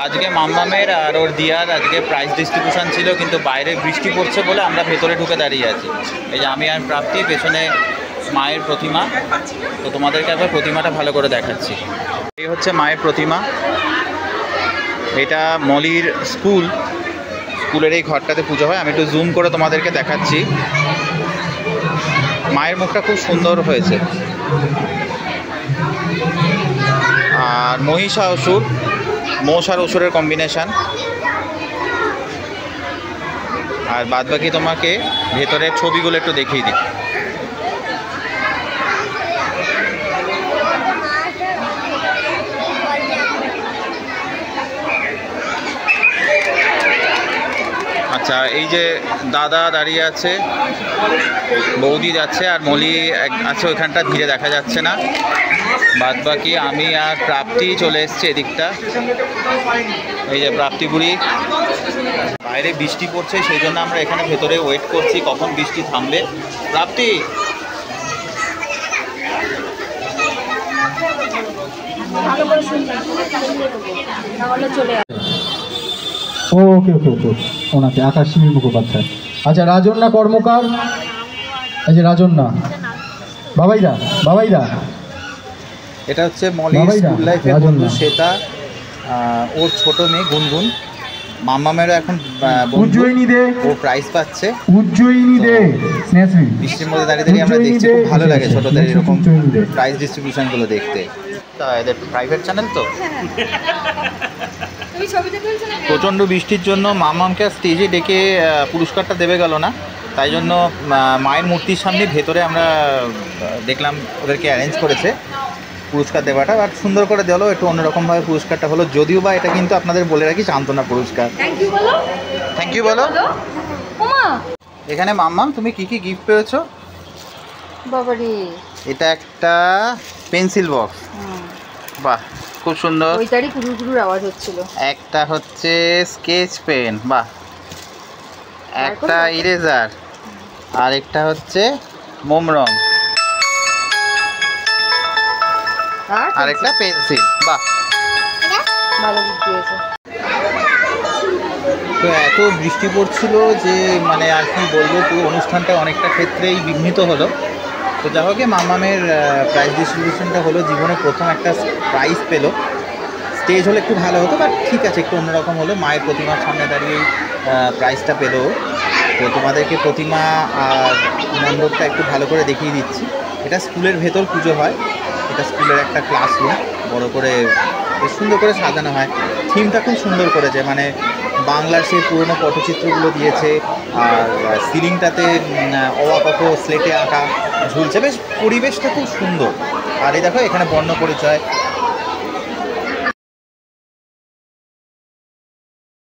আজকে মাম্মামের আর ওর দিয়ার আজকে প্রাইজ ডিস্ট্রিবিউশন ছিল, কিন্তু বাইরে বৃষ্টি পড়ছে বলে আমরা ভেতরে ঢুকে দাঁড়িয়ে আছি। এই যে আমি আর প্রাপ্তি, পেছনে মায়ের প্রতিমা। তো তোমাদেরকে একবার প্রতিমাটা ভালো করে দেখাচ্ছি। এই হচ্ছে মায়ের প্রতিমা। এটা মলির স্কুলের এই ঘরটাতে পুজো হয়। আমি একটু জুম করে তোমাদেরকে দেখাচ্ছি। মায়ের মুখটা খুব সুন্দর হয়েছে। আর মহিষাসুর, মোষ আর অসুরের কম্বিনেশান। আর বাদবাকি তোমাকে ভেতরের ছবিগুলো একটু দেখিয়ে দিই। আচ্ছা, এই যে দাদা দাঁড়িয়ে আছে, বৌদি যাচ্ছে, আর মলি আছে ওইখানটা, ধীরে দেখা যাচ্ছে না। বাদবাকি আমি আর প্রাপ্তি চলে এসছে এদিকটা। এই যে প্রাপ্তি বুড়ি। বাইরে বৃষ্টি পড়ছে, সেই জন্য আমরা এখানে ভেতরে ওয়েট করছি কখন বৃষ্টি থামবে। প্রাপ্তি, ওকে ওকে ওকে ওনাকে আকাশী মুখোপাধ্যায়। আচ্ছা, রাজন্যা কর্মকার। এই যে রাজন্যা, বাবাইদা। এটা হচ্ছে মলির স্কুল লাইফের বন্ধু শ্বেতা, ওর ছোট মেয়ে গুনগুন। মাম্মামেরও এখন উজ্জয়িনী দে, ও প্রাইজ পাচ্ছে। উজ্জয়িনী দে, স্নেহশ্রী। বৃষ্টির মধ্যে দাঁড়িয়ে দাঁড়িয়ে আমরা দেখছি, খুব ভালো লাগে ছোটদের এরকম প্রাইজ ডিস্ট্রিবিউশনগুলো দেখতে। তা এদের প্রাইভেট চ্যানেল তো। প্রচণ্ড বৃষ্টির জন্য মাম্মামকে স্টেজে ডেকে পুরস্কারটা দেবে গেল না, তাই জন্য মায়ের মূর্তির সামনে ভেতরে আমরা দেখলাম ওদেরকে অ্যারেঞ্জ করেছে পুরস্কার দেওয়াটা। আর সুন্দর করে দিলো, একটু অন্যরকমভাবে পুরস্কারটা হলো। যদিও বা এটা কিন্তু আপনাদের বলে রাখি সান্ত্বনা পুরস্কার। থ্যাংক ইউ বলো। এখানে মাম্মাম তুমি কি কি গিফট পেয়েছো? বাবারে, এটা একটা পেন্সিল বক্স। বাহ, খুব সুন্দর। ওইটারই কুড়ুর আওয়াজ হচ্ছিল। একটা হচ্ছে স্কেচ পেন, বাহ। একটা ইরেজার, আর একটা হচ্ছে মোম রং, আর একটা পেন্সিল। বাহ, ভালো গিফট দিয়েছে। তো এত বৃষ্টি পড়ছিল যে মানে আর কি বলবো, পুরো অনুষ্ঠানটা অনেকটা ক্ষেত্রেই বিঘ্নিত হলো। তো যা হোক, মাম্মামের প্রাইজ ডিস্ট্রিবিউশনটা হলো, জীবনে প্রথম একটা প্রাইজ পেলো। স্টেজ হলে একটু ভালো হতো, বাট ঠিক আছে, একটু অন্যরকম হলো। মায়ের প্রতিমার সামনে দাঁড়িয়ে প্রাইজটা পেলো। তো তোমাদেরকে প্রতিমা আর মণ্ডপটা একটু ভালো করে দেখিয়ে দিচ্ছি। এটা স্কুলের ভেতর পুজো হয়। এটা স্কুলের একটা ক্লাসরুম, বড় করে বেশ সুন্দর করে সাজানো হয়। থিমটা খুব সুন্দর করেছে, মানে বাংলার সেই পুরনো পটচিত্রগুলো দিয়েছে। আর সিলিংটাতে অবাক স্লেটে আঁকা ঝুলছে, বেশ পরিবেশটা খুব সুন্দর। আর এই দেখো, এখানে বর্ণ পরিচয়